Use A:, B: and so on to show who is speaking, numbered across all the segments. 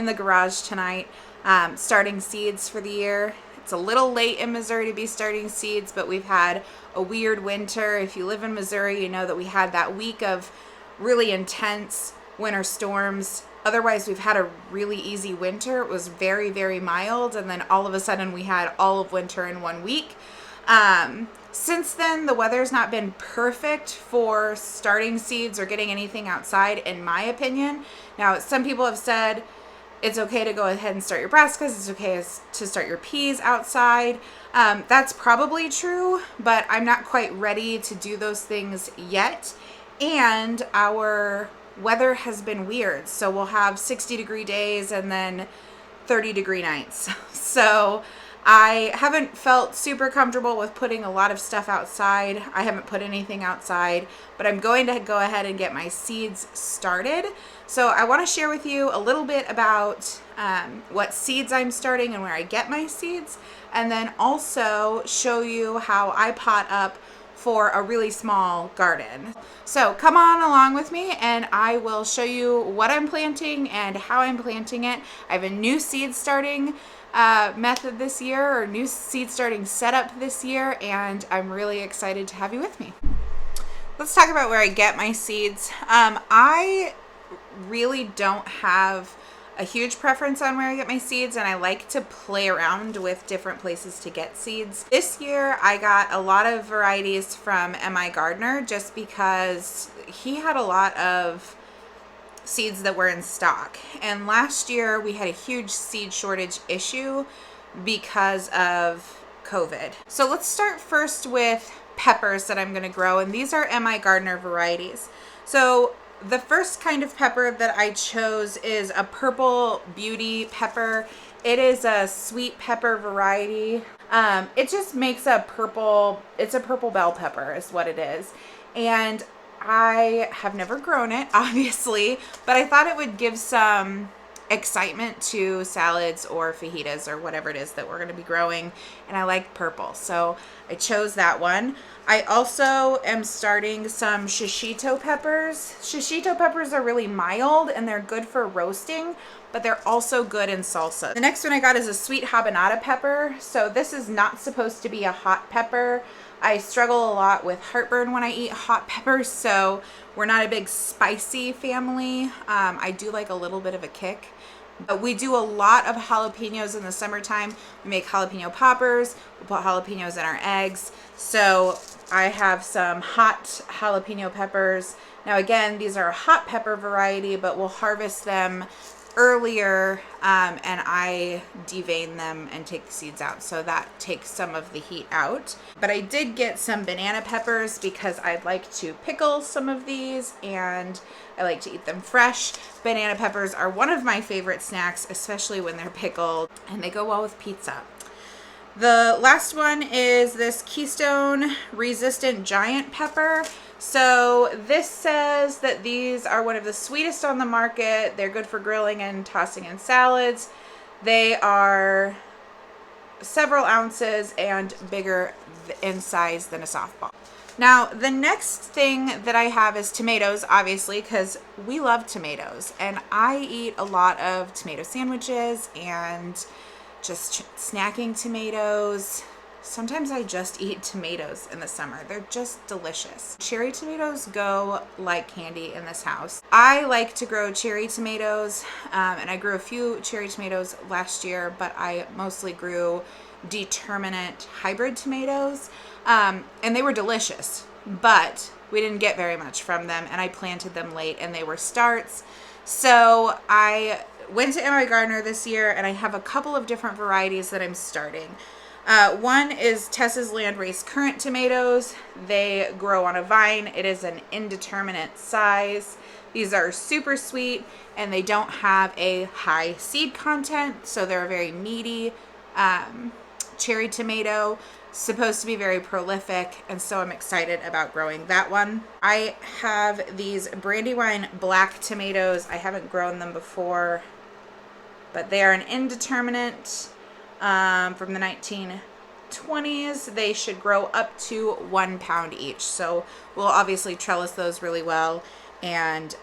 A: the garage tonight, starting seeds for the year. It's a little late in Missouri to be starting seeds, but we've had a weird winter. If you live in Missouri, you know that we had that week of really intense winter storms. Otherwise, we've had a really easy winter. It was very, very mild, and then all of a sudden we had all of winter in 1 week. Since then, the weather's not been perfect for starting seeds or getting anything outside, in my opinion. Now, some people have said it's okay to go ahead and start your brassicas. It's okay to start your peas outside. That's probably true, but I'm not quite ready to do those things yet. And our weather has been weird. So we'll have 60-degree days and then 30-degree nights. So I haven't felt super comfortable with putting a lot of stuff outside. I haven't put anything outside, but I'm going to go ahead and get my seeds started. So I want to share with you a little bit about what seeds I'm starting and where I get my seeds, and then also show you how I pot up for a really small garden. So come on along with me and I will show you what I'm planting and how I'm planting it. I have a new seed starting method this year, or new seed starting setup this year, and I'm really excited to have you with me. Let's talk about where I get my seeds. I really don't have a huge preference on where I get my seeds, and I like to play around with different places to get seeds. This year I got a lot of varieties from M.I. Gardner just because he had a lot of seeds that were in stock, and last year we had a huge seed shortage issue because of COVID. So let's start first with peppers that I'm going to grow, and these are M.I. Gardner varieties. So the first kind of pepper that I chose is a purple beauty pepper. It is a sweet pepper variety. It just makes a purple, it's a purple bell pepper is what it is. And I have never grown it, obviously, but I thought it would give some excitement to salads or fajitas or whatever it is that we're going to be growing, and I like purple, so I chose that one. I also am starting some shishito peppers. Shishito peppers are really mild and they're good for roasting, but they're also good in salsa. The next one I got is a sweet habanada pepper. So this is not supposed to be a hot pepper. I struggle a lot with heartburn when I eat hot peppers, so we're not a big spicy family. I do like a little bit of a kick. But we do a lot of jalapenos in the summertime. We make jalapeno poppers. We put jalapenos in our eggs. So I have some hot jalapeno peppers. Now again, these are a hot pepper variety, but we'll harvest them earlier, and I devein them and take the seeds out, so that takes some of the heat out. But I did get some banana peppers because I'd like to pickle some of these, and I like to eat them fresh. Banana peppers are one of my favorite snacks, especially when they're pickled, and they go well with pizza. The last one is this Keystone Resistant Giant Pepper. So this says that these are one of the sweetest on the market. They're good for grilling and tossing in salads. They are several ounces and bigger in size than a softball. Now, the next thing that I have is tomatoes, obviously, because we love tomatoes. And I eat a lot of tomato sandwiches and just snacking tomatoes. Sometimes I just eat tomatoes in the summer. They're just delicious. Cherry tomatoes go like candy in this house. I like to grow cherry tomatoes, and I grew a few cherry tomatoes last year, but I mostly grew determinate hybrid tomatoes, and they were delicious, but we didn't get very much from them, and I planted them late and they were starts. So I went to M.I. Gardner this year, and I have a couple of different varieties that I'm starting. One is Tessa's Land Race Currant tomatoes. They grow on a vine. It is an indeterminate size. These are super sweet, and they don't have a high seed content, so they're a very meaty cherry tomato, supposed to be very prolific, and so I'm excited about growing that one. I have these Brandywine black tomatoes. I haven't grown them before, but they are an indeterminate from the 1920s. They should grow up to 1 pound each. So we'll obviously trellis those really well and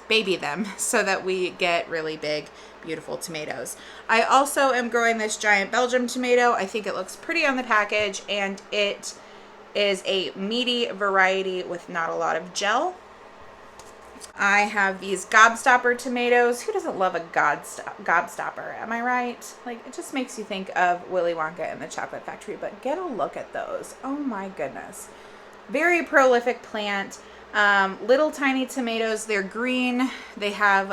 A: baby them so that we get really big, beautiful tomatoes. I also am growing this giant Belgium tomato. I think it looks pretty on the package, and it is a meaty variety with not a lot of gel. I have these gobstopper tomatoes. Who doesn't love a gobstopper? Am I right? Like, it just makes you think of Willy Wonka and the Chocolate Factory, but get a look at those. Oh my goodness. Very prolific plant. Little tiny tomatoes. They're green. They have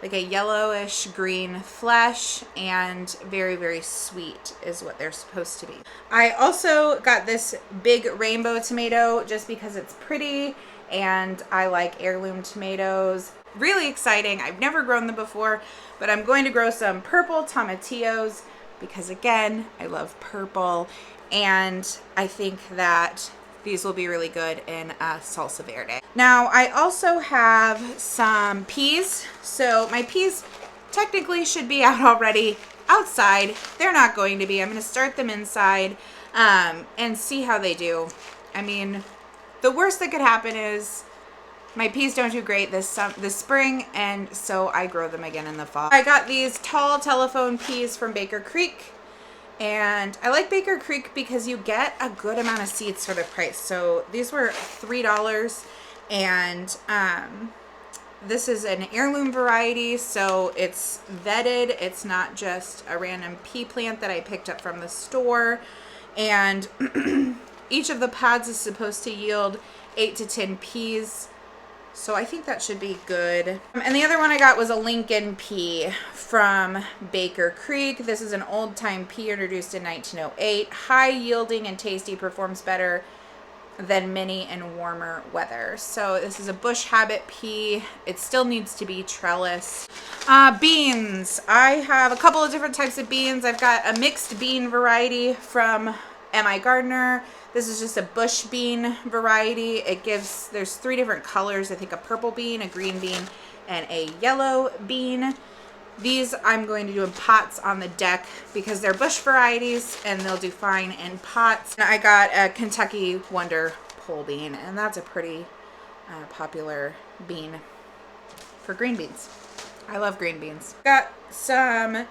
A: like a yellowish green flesh, and very, very sweet is what they're supposed to be. I also got this big rainbow tomato just because it's pretty, and I like heirloom tomatoes. Really exciting. I've never grown them before, but I'm going to grow some purple tomatillos because, again, I love purple, and I think that these will be really good in salsa verde. Now, I also have some peas. So my peas technically should be out already outside. They're not going to be. I'm going to start them inside and see how they do. I mean, the worst that could happen is my peas don't do great this spring, and so I grow them again in the fall. I got these tall telephone peas from Baker Creek. And I like Baker Creek because you get a good amount of seeds for the price. So these were $3, and this is an heirloom variety, so it's vetted. It's not just a random pea plant that I picked up from the store. And each of the pods is supposed to yield 8 to 10 peas. So I think that should be good. And the other one I got was a Lincoln pea from Baker Creek. This is an old time pea introduced in 1908. High yielding and tasty, performs better than many in warmer weather. So this is a bush habit pea. It still needs to be trellis. Beans. I have a couple of different types of beans. I've got a mixed bean variety from M.I. Gardner. This is just a bush bean variety. There's 3 different colors. I think a purple bean, a green bean, and a yellow bean. These I'm going to do in pots on the deck because they're bush varieties and they'll do fine in pots. And I got a Kentucky Wonder pole bean, and that's a pretty popular bean for green beans. I love green beans. Got some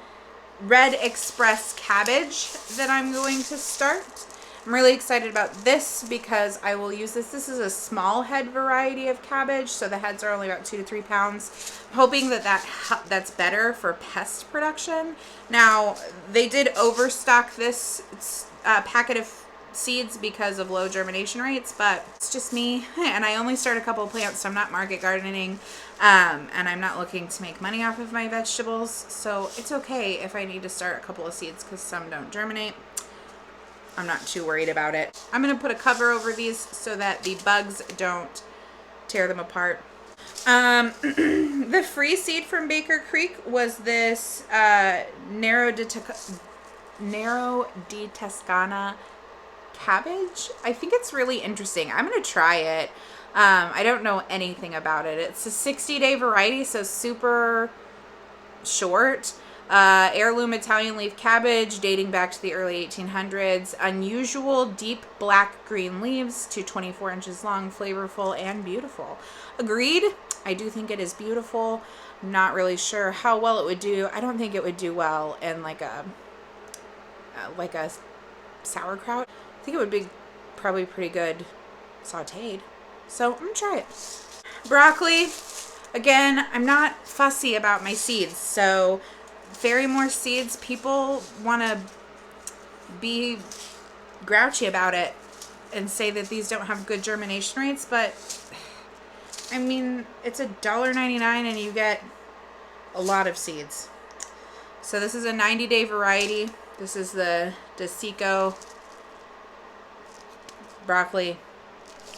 A: Red Express cabbage that I'm going to start. I'm really excited about this because I will use this. This is a small head variety of cabbage, so the heads are only about 2 to 3 pounds. I'm hoping that's better for pest production. Now, they did overstock this packet of seeds because of low germination rates, but it's just me, and I only start a couple of plants, so I'm not market gardening, and I'm not looking to make money off of my vegetables, so it's okay if I need to start a couple of seeds because some don't germinate. I'm not too worried about it. I'm going to put a cover over these so that the bugs don't tear them apart. The free seed from Baker Creek was this Narrow di Toscana cabbage. I think it's really interesting. I'm going to try it. I don't know anything about it. It's a 60-day variety, so super short. Heirloom Italian leaf cabbage dating back to the early 1800s. Unusual deep black green leaves to 24 inches long, flavorful and beautiful. Agreed. I do think it is beautiful. I'm not really sure how well it would do. I don't think it would do well in like a sauerkraut. I think it would be probably pretty good sauteed. So I'm gonna try it. Broccoli. Again, I'm not fussy about my seeds, so very more seeds. People want to be grouchy about it and say that these don't have good germination rates, but I mean, it's $1.99 and you get a lot of seeds. So this is a 90-day variety. This is the Desico broccoli.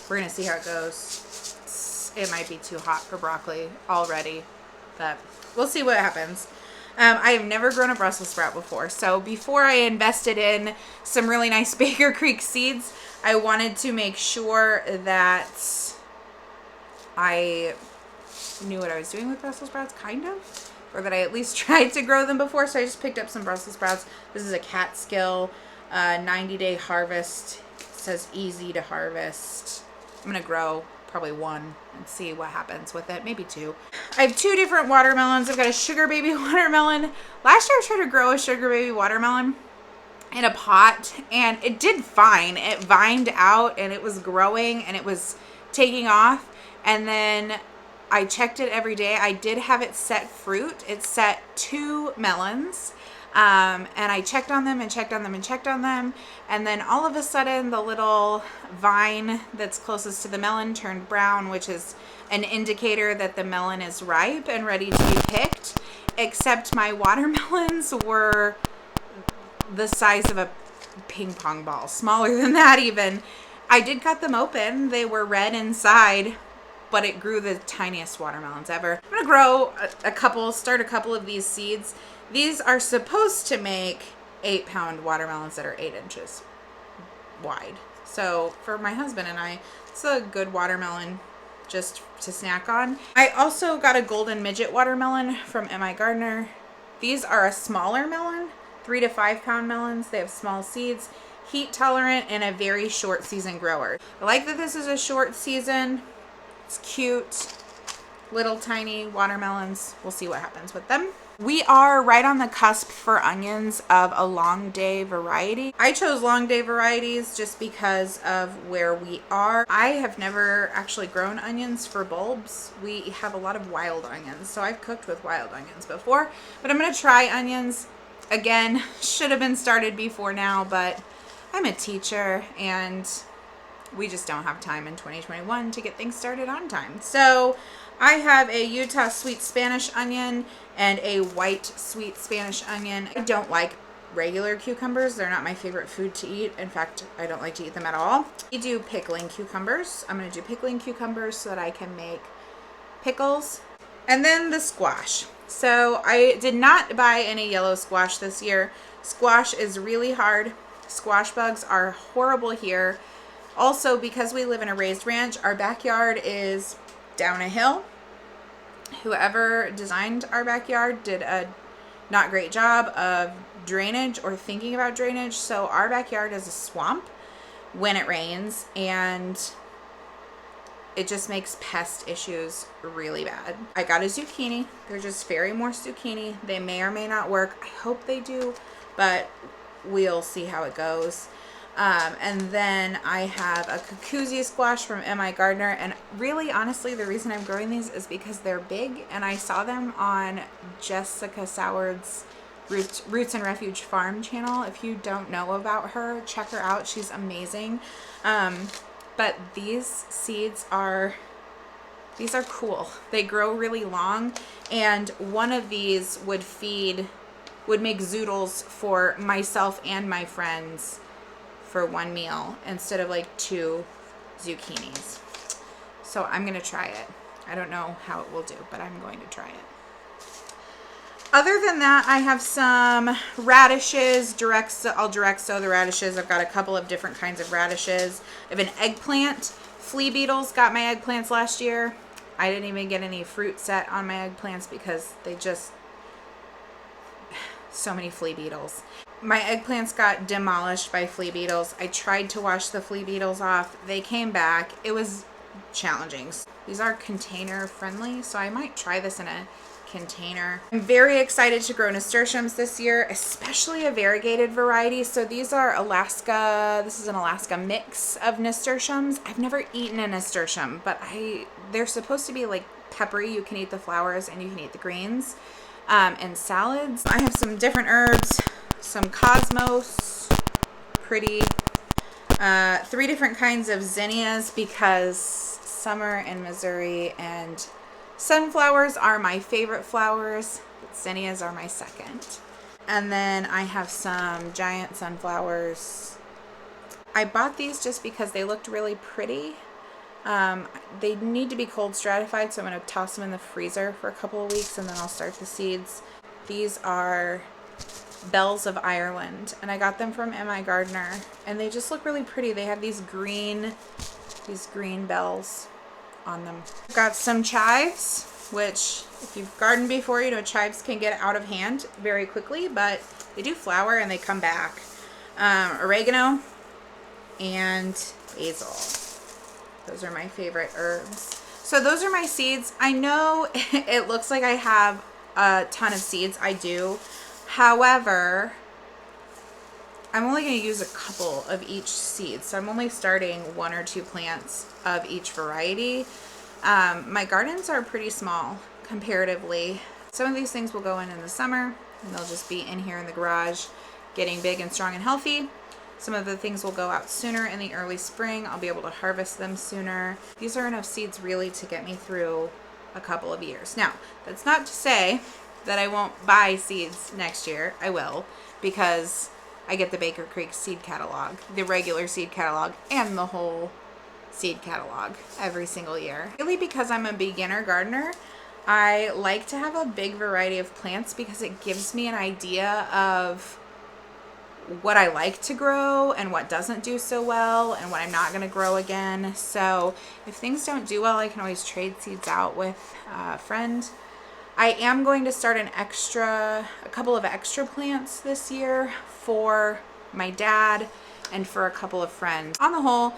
A: We're gonna see how it goes. It might be too hot for broccoli already, but we'll see what happens. I have never grown a Brussels sprout before, so before I invested in some really nice Baker Creek seeds, I wanted to make sure that I knew what I was doing with Brussels sprouts, kind of, or that I at least tried to grow them before, so I just picked up some Brussels sprouts. This is a Catskill 90-day harvest. It says easy to harvest. I'm going to grow probably one and see what happens with it. Maybe two. I have two different watermelons. I've got a sugar baby watermelon. Last year I tried to grow a sugar baby watermelon in a pot and it did fine. It vined out and it was growing and it was taking off. And then I checked it every day. I did have it set fruit. It set 2 melons. And I checked on them and checked on them and checked on them. And then all of a sudden the little vine that's closest to the melon turned brown, which is an indicator that the melon is ripe and ready to be picked. Except my watermelons were the size of a ping pong ball, smaller than that even. I did cut them open. They were red inside, but it grew the tiniest watermelons ever. I'm gonna grow start a couple of these seeds. These are supposed to make 8-pound watermelons that are 8 inches wide. So for my husband and I, it's a good watermelon just to snack on. I also got a golden midget watermelon from M.I. Gardner. These are a smaller melon, 3 to 5 pound melons. They have small seeds, heat tolerant, and a very short season grower. I like that this is a short season. It's cute, little tiny watermelons. We'll see what happens with them. We are right on the cusp for onions of a long day variety. I chose long day varieties just because of where we are. I have never actually grown onions for bulbs. We have a lot of wild onions, so I've cooked with wild onions before, but I'm gonna try onions again. Should have been started before now, but I'm a teacher and we just don't have time in 2021 to get things started on time. So I have a Utah sweet Spanish onion and a white sweet Spanish onion. I don't like regular cucumbers. They're not my favorite food to eat. In fact, I don't like to eat them at all. We do pickling cucumbers. I'm going to do pickling cucumbers so that I can make pickles. And then the squash. So I did not buy any yellow squash this year. Squash is really hard. Squash bugs are horrible here. Also, because we live in a raised ranch, our backyard is down a hill. Whoever designed our backyard did a not great job of drainage or thinking about drainage. So our backyard is a swamp when it rains, and it just makes pest issues really bad. I got a zucchini. They're just fairy morse zucchini. They may or may not work. I hope they do, but we'll see how it goes. And then I have a cucuzzi squash from M.I. Gardner. And really, honestly, the reason I'm growing these is because they're big. And I saw them on Jessica Soward's Roots and Refuge Farm channel. If you don't know about her, check her out. She's amazing. But these seeds are cool. They grow really long. And one of these would make zoodles for myself and my friends for one meal instead of like 2 zucchinis. So I'm going to try it. I don't know how it will do, but I'm going to try it. Other than that, I have some radishes. I'll direct sow the radishes. I've got a couple of different kinds of radishes. I have an eggplant. Flea beetles got my eggplants last year. I didn't even get any fruit set on my eggplants because so many flea beetles. My eggplants got demolished by flea beetles. I tried to wash the flea beetles off. They came back. It was challenging. These are container friendly, so I might try this in a container. I'm very excited to grow nasturtiums this year, especially a variegated variety. So these are this is an Alaska mix of nasturtiums. I've never eaten a nasturtium, but they're supposed to be like peppery. You can eat the flowers and you can eat the greens. And salads. I have some different herbs, some cosmos, pretty, 3 different kinds of zinnias because summer in Missouri and sunflowers are my favorite flowers, but zinnias are my second. And then I have some giant sunflowers. I bought these just because they looked really pretty. They need to be cold stratified, so I'm going to toss them in the freezer for a couple of weeks and then I'll start the seeds. These are bells of Ireland, and I got them from M.I. Gardner, and they just look really pretty. They have these green bells on them. I've got some chives, which if you've gardened before, you know chives can get out of hand very quickly, but they do flower and they come back. Oregano and basil. Those are my favorite herbs. So those are my seeds. I know it looks like I have a ton of seeds. I do. However, I'm only going to use a couple of each seed. So I'm only starting 1 or 2 plants of each variety. My gardens are pretty small comparatively. Some of these things will go in the summer, and they'll just be in here in the garage getting big and strong and healthy. Some of the things will go out sooner in the early spring. I'll be able to harvest them sooner. These are enough seeds really to get me through a couple of years. Now, that's not to say that I won't buy seeds next year. I will, because I get the Baker Creek seed catalog, the regular seed catalog, and the whole seed catalog every single year. Really, because I'm a beginner gardener, I like to have a big variety of plants because it gives me an idea of what I like to grow and what doesn't do so well and what I'm not going to grow again. So if things don't do well, I can always trade seeds out with a friend. I am going to start a couple of extra plants this year for my dad and for a couple of friends. On the whole,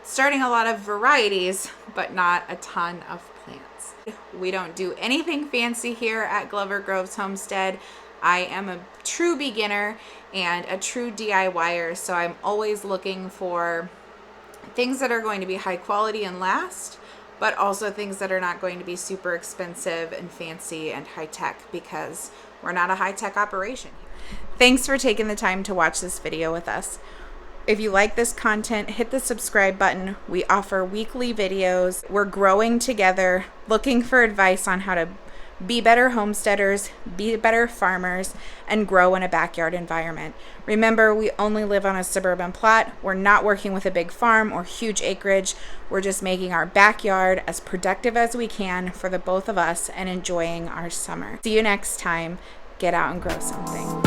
A: starting a lot of varieties, but not a ton of plants. We don't do anything fancy here at Glover Groves Homestead. I am a true beginner and a true DIYer, so I'm always looking for things that are going to be high quality and last, but also things that are not going to be super expensive and fancy and high tech, because we're not a high tech operation. Thanks for taking the time to watch this video with us. If you like this content, hit the subscribe button. We offer weekly videos. We're growing together, looking for advice on how to be better homesteaders, be better farmers, and grow in a backyard environment. Remember, we only live on a suburban plot. We're not working with a big farm or huge acreage. We're just making our backyard as productive as we can for the both of us and enjoying our summer. See you next time. Get out and grow something.